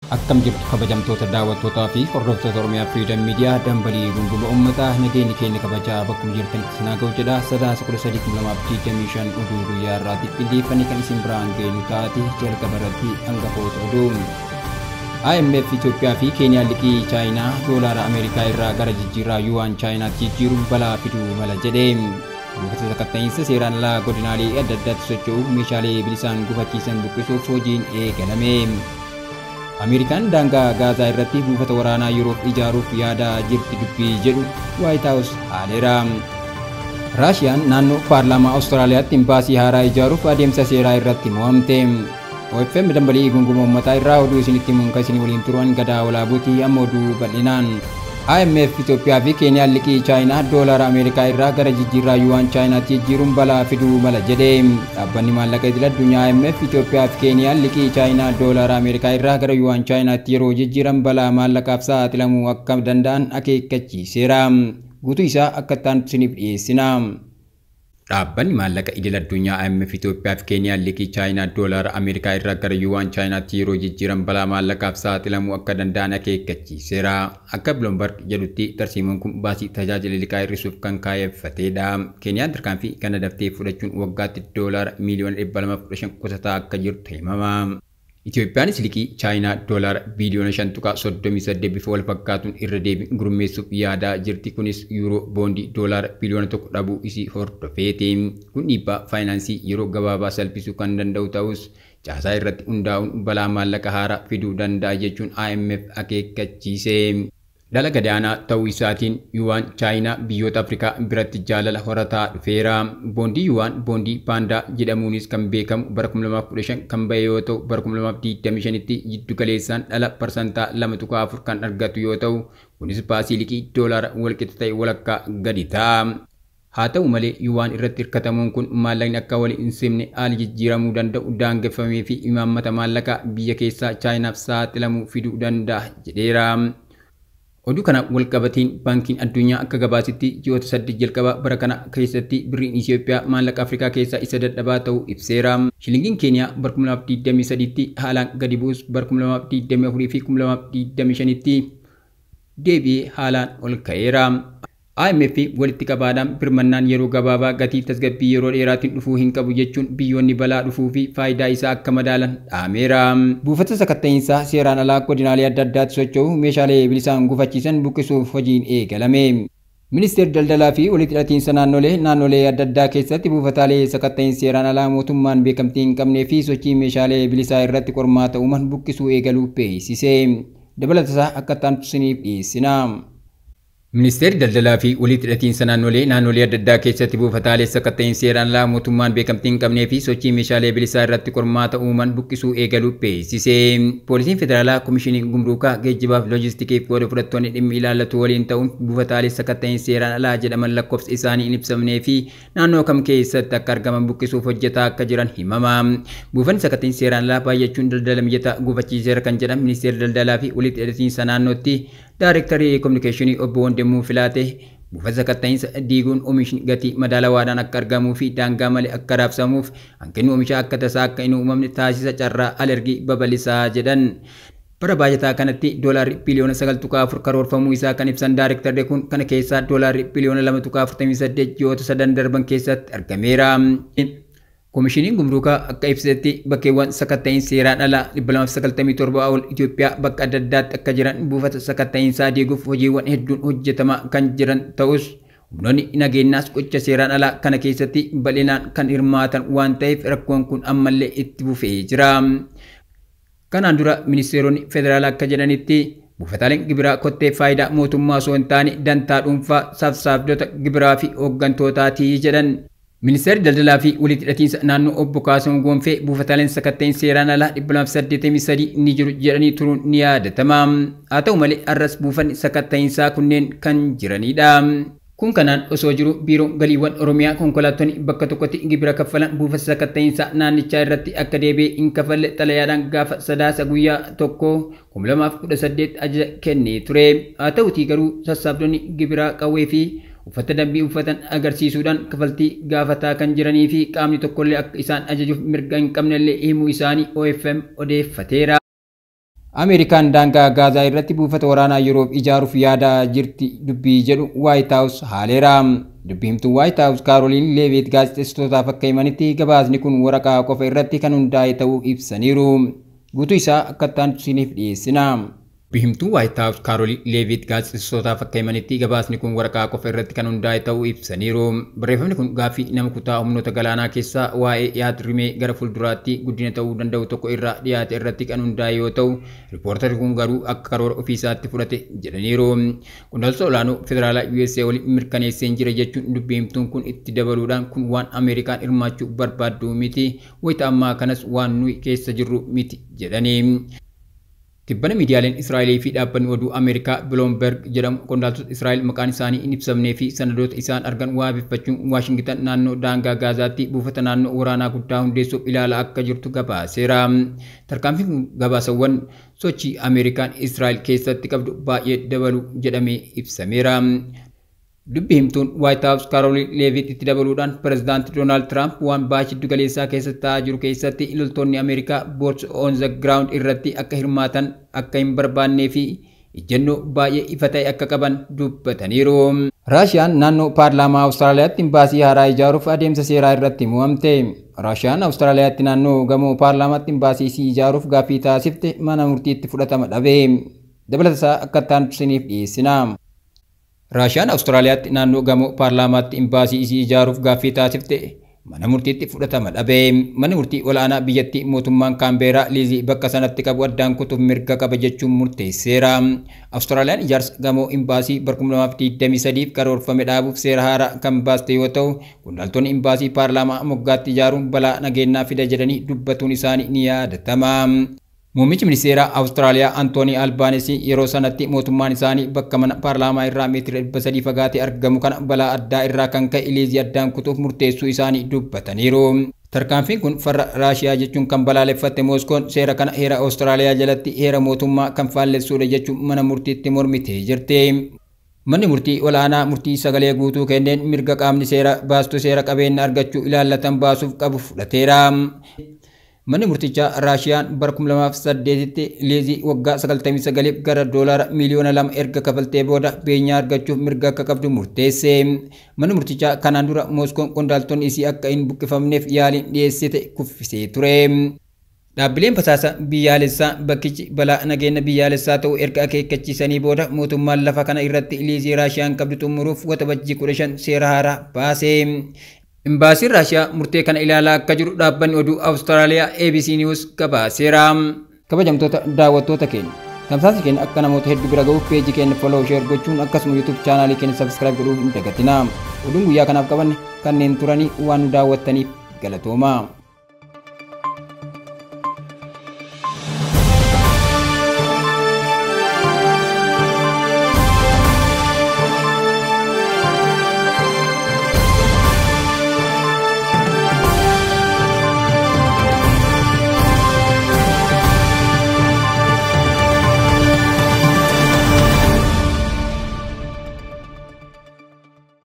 Akkam jirtu kabajamtoota daawwattootaa fi hordoftoota Oromiyaa Freedom Media dambalii gunguma uummataa nageenya keenya kabajaa bakkuma jirtanitti sinaa ga'u jedha. Sadaasa 13/2025 oduu guyyaa irraatiif qindeeffannee kan isin biraan geenyu taate jalqaba irratti hangafoota oduu. IMF Itoophiyaa fi Keeniyaan liqii Chaayinaa doolaara Ameerikaa irraa gara jijjiirraa yuwaan Chaayinaatti jijjiiruun balaa fiduu mala jedhe. Buufata sakatta'iinsa seeraan alaa godinaalee adda addaatti socho'uuf meeshaalee bilisaan gufachiisan buqqisuuf hojiin eegalame. Ameerikaan daangaa Gaazaa irratti buufata waraanaa yeroof ijaaruuf yaada jirti dubbii jedhu White House haaleera. Raashiyaan naannoo paarlaamaa Awustiraaliyaatti imbaasii haaraa ijaaruuf adeemsa seeraa irratti mo'amte. OFM dambalii gunguma uummataa irraa oduu isinitti himuun kan isin waliin turan Gadaa Walaabuutii amma oduu bal'inaan. IMF Itoophiyaa fi Keeniyaan liqii Chaayinaa doolaara Ameerikaa irraa gara jijjiirraa yuwaan Chaayinaatti jijjiiruun balaa fiduu mala jedhe. Dhaabbanni maallaqa idil addunyaa IMF Itoophiyaa fi Keeniyaan liqii Chaayinaa doolaara Ameerikaa irraa gara yuwaan Chaayinaatti yeroo jijjiiran balaa maallaqaaf saaxilamuu akka danda'an akeekkachiiseera. Guutuu isaa akka ta'an isiniif dhiyeessina. Dhaabbanni maallaqa idil addunyaa IMF Itoophiyaa fi Keeniyaan liqii Chaayinaa doolaara Ameerikaa irraa gara yuwaan Chaayinaatti yeroo jijjiiran balaa maallaqaaf saaxilamuu akka danda'an akeekkachiiseera. Akka Bloomberg jedhutti tarsiimoon kun baasii tajaajila liqaa hir'isuuf kan kaayeffatedha. Keeniyaan tarkaanfii kana daftee fudhachuun waggaatti doolaara miliyoona 215 qusataa akka jirtu himama. Itoophiyaanis liqii Chaayinaa doolaara biliyoona 5.38 bifa wal fakkaatuun irra deebiin gurmeessuuf yaadaa jirti. Kunis yuuroo boondii doolaara biliyoona 1 dhabuu isii hordofeeti. Kun dhiibbaa faayinaansii yeroo gabaabaa salphisuu kan danda'u ta'us caasaa irratti hundaa'uun balaa maallaqa haaraa fiduu danda'a jechuun IMF akeekkachiise. Dhala gadaanaa ta'uu isaatiin yuwaan Chaayinaa biyyoota Afrikaa biratti jaalala horataa dhufeera. Boondii yuwaan boondii paandaa jedhamuunis kan beekamu bara 2015 kan ba'e yoo ta'u bara 2025tti jiddu galeessaan dhala parsantaa 2.4 kan argatu yoo ta'u kunis baasii liqii doolaara walqixa ta'e walakkaa gadi ta'a. Haa ta'u malee yuwaan irratti hirkatamuun kun maallaqni akka wal hin simne haala jijjiiramuu danda'u daangeffamee fi imaammata maallaqaa biyya keessaa Chaayinaaf saaxilamuu fiduu danda'a jedheera. Oduu kana walqabatiin baankiin addunyaa akka gabaasitti ji'oota 8 jalqaba bara kana keessatti birriin Itoophiyaa maallaqa Afrikaa keessaa isa dadhabaa ta'uu ibseera. Shilingiin Keeniyaa bara 2023tti haalaan gadi bu'us bara 2024 fi 2025tti deebi'ee haalaan ol ka'eera. IMF walitti qabaadhaan birmannaan yeroo gabaabaa gatii tasgabbii yeroo dheeraatiin dhufuu hin qabu jechuun biyyoonni balaa dhufuu fi faayidaa isaa akka madaalan dhaameera. Buufata sakatta'iinsaa seeraan alaa godinaalee adda addaatti socho'u meeshaalee bilisaan gufachiisan buqqisuuf hojiin eegalame. Ministeerri daldalaa fi walitti hidhatiinsa naannolee adda addaa keessatti buufataalee sakatta'iinsa seeraan alaa mootummaan beekamtii hin qabnee fi sochii meeshaalee bilisaa irratti qormaata uuman buqqisuu eegaluu beeksise. Dabalataa akka ta'an isiniif dhiyeessina. Ministeerri daldalaa fi walitti hidhatiinsa naannolee adda addaa keessatti buufataalee sakatta'iinsa seeraan alaa mootummaan beekamtii hin qabnee fi sochii meeshaalee bilisaa irratti qormaata uuman buqqisuu eegaluu beeksise. Poolisiin federaalaa Komishinii Gumruukaa Geejjibaa fi Loojistiikii fi qooda fudhattoonni dhimmi ilaallatu waliin ta'uun buufataalee sakatta'iinsa seeraan alaa jedhaman lakkoofsa isaanii hin ibsamnee fi naannoo kam keessatti akka argaman buqqisuuf hojjetaa akka jiran himama. Buufanni sakatta'iinsa seeraan alaa baay'achuun daldala mijataa gufachiiseera kan jedhan Ministeerri daldalaa fi walitti hidhatiinsa naannootti Daareektarii Kominikeeshinii obbo Wandimuu Filaatee buufata sakatta'iinsa diiguun oomishni gatii madaalawaadhaan akka argamuu fi daangaa malee akka raabsamuuf hanqinni oomishaa akka tasaa akka hin uumamne taasisa carraa alergii babal'isaa jedhan. Bara baajataa kanatti doolaarri biliyoona 9.4 karoorfamuu isaa kan ibsan Daareektarri kun kana keessaa doolaarri biliyoona 2.48 ji'oota 3 darban keessatti argameera. Komishiniin Gumruukaa akka ibsetti bakkeewwan sakatta'iinsa seeraan alaa 297 ol Itoophiyaa bakka adda addaatti akka jiran buufata sakatta'iinsaa diiguuf hojiiwwan hedduun hojjetamaa kan jiran ta'us humnoonni nageenyaas gocha seeraan alaa kana keessatti bal'inaan kan hirmaatan waan ta'eef rakkoon kun ammallee itti fufee jira. Kanaan dura ministeeronni federaalaa akka jedhanitti buufataaleen gibiraa kottee faayidaa mootummaa osoo hin taane dantaa dhuunfaa saabsaabdota gibiraa fi hooggantootaati jedhan. Ministeerri daldalaa fi walitti hidhatiinsa naannoo obbo Kaasam Gonfee buufataaleen sakatta'iinsa seeraan alaa 283 ni jiru jedhanii turuun ni yaadatama. Haa ta'u malee har'as buufanni sakatta'iinsaa kunneen kan jiranidha. Kun kanaan osoo jiru biiroon galiiwwan Oromiyaa konkolaattonni bakka tokkotti gibira kaffalan buufata sakatta'insa naannichaa irratti akka deebi'ee hin kafalle xalayaadhaan gaafa sadaasa guyyaa tokko 2018 ajaja kennee ture. Haa ta'utii garuu sassaabdonni gibiraa qawwee fi uffata dambii uffatan agarsiisuudhaan kafaltii gaafataa kan jiranii fi qaamni tokkollee akka isaan ajajuuf mirga hin qabnellee himuu isaanii OFM odeeffateera. Ameerikaan daangaa Gaazaa irratti buufata waraanaa yeroof ijaaruuf yaadaa jirti dubbii jedhu White House haaleera. Dubbii himtuu White House Caroline Levitt gaazexeessitootaaf akka himanitti gabaasni kun waraqaa qofa irratti kan hundaa'e ta'uu ibsaniiru. Guutuu isaa akka ta'an isiniif dhiyeessina. Bihimtuu White House Caroline Levitt gaazexeessitootaaf akka himanitti gabaasni kun waraqaa qofa irratti kan hundaa'e ta'uu ibsaniiru. Barreeffamni kun gaaffii nama kutaa humnoota galaanaa keessaa waa'ee yaadrimee gara fuulduraatti guddina ta'uu danda'u tokko irraa dhiyaate irratti kan hundaa'e yoo ta'u, riippoortarri kun garuu akka karoora ofiisaatti fudhate jedhaniiru. Qondaaltota olaanoo federaalaa USA waliin mirkaneesseen jira jechuun dubbihimtuun kun itti dabaluudhaan kun waan Ameerikaan hirmaachuu barbaaddu miti, wayita ammaa kanas waan nuyi keessa jirru miti jedhanii. Tibbana miidiyaaleen Israa'elii fi dhaabbanni oduu Ameerikaa Bloomberg jedhamu qondaaltota Israa'el maqaan isaanii hin ibsamnee fi sanadoota isaan argan waabeffachuun Waashingtan naannoo daangaa Gaazaatti buufata naannoo waraanaa guddaa hundeessuuf ilaalaa akka jirtu gabaaseera. Tarkaanfiin kun gabaasawwan sochii Ameerikaan Israa'el keessatti qabdu baay'ee dabalu jedhamee ibsameera. Dubbi himtuun White House Caroline Levitt itti dabaluudhaan pirezidaantii Donald Trump waan baashii galeessaa keessatti ta'aa jiru keessatti loltoonni Ameerikaa boots on the ground irratti akka hirmaatan akka hin barbaannee fi ejjennoo baay'ee ifa ta'e akka qaban dubbataniiru. Raashiyaan naannoo paarlaamaa Awustiraaliyaatti imbaasii haaraa ijaaruuf adeemsa seeraa irratti mo'amte. Raashiyaan Awustiraaliyaatti naannoo gamoo paarlaamaatti imbaasii ijaaruuf gaaffii taasifte mana murtiitti fudhatama dhabe. Dabalataa akka ta'an isiniif dhiyeessina. Raashiyaan Awustiraaliyaatti naannoo gamoo paarlaamaatti imbaasii ijaaruuf gaaffii taasifte mana murtiitti fudhatama dhabe. Manni murtii olaanaa biyyattii mootummaan Kaambeeraa liizii bakka sanatti qabu addaan kutuuf mirga qaba jechuun murteesseera. Awustiraaliyaan ijaarsa gamoo imbaasii bara 2023 karoorfame dhaabuuf seera haaraa kan baaste yoo ta'u, qondaaltonni imbaasii paarlaamaa moggaatti ijaaruun balaa nageenyaa fida jedhanii dubbatuun isaanii ni yaadatama. Muummichi ministeeraa Awustiraaliyaa Antoonii Albaanesi yeroo sanatti mootummaan isaanii bakka mana paarlaamaa irraa meetira 300 fagaatee argamu kana balaa addaa irraa kan ka'e liizii addaan kutuuf murteessuu isaanii dubbataniiru. Tarkaanfiin kun farra Raashiyaa jechuun kan balaaleffatte Mooskoon seera kana heera Awustiraaliyaa jalatti heera mootummaa kan faallessuudha jechuun mana murtiitti mormitee jirti. Manni murtii olaanaa murtii sagalee guutuu kenneen mirga qaamni seera baastu seera qabeenya argachuu ilaallatan baasuuf qabu fudhateera. Manni murtichaa Raashiyaan bara 2008tti liizii waggaa 99 gara $2 miliyoona erga kafaltee booda beenyaa argachuuf mirga akka qabdu murteesse. Manni murtichaa kanaan dura Mooskoon qondaaltonni isii akka hin buqqifamneef yaaliin dhiyeessite kuffisee ture. Dhaabbileen basaasa biyyaalessaa bakkichi balaa nageenya biyyaalessaa ta'uu erga akeekkachiisanii booda mootummaan lafa kana irratti liizii Raashiyaan qabdu xumuruuf waxabajjii 15 seera haaraa baase. Imbaasiin Raashiyaa murtee kana ilaalaa akka jiru dhaabbanni oduu Awustiraaliyaa ABC News gabaaseera. Kabajamtoota daawwattoota keenya tamsaasni keenya akka namoota hedduu bira ga'uuf peejii keenya follow share gochuun akkasuma YouTube chaanaalii keenya subscribe godhuun hin dagatinaa. Oduun guyyaa kanaaf qabanne kanneen turanii waan nu daawwattaniif galatooma.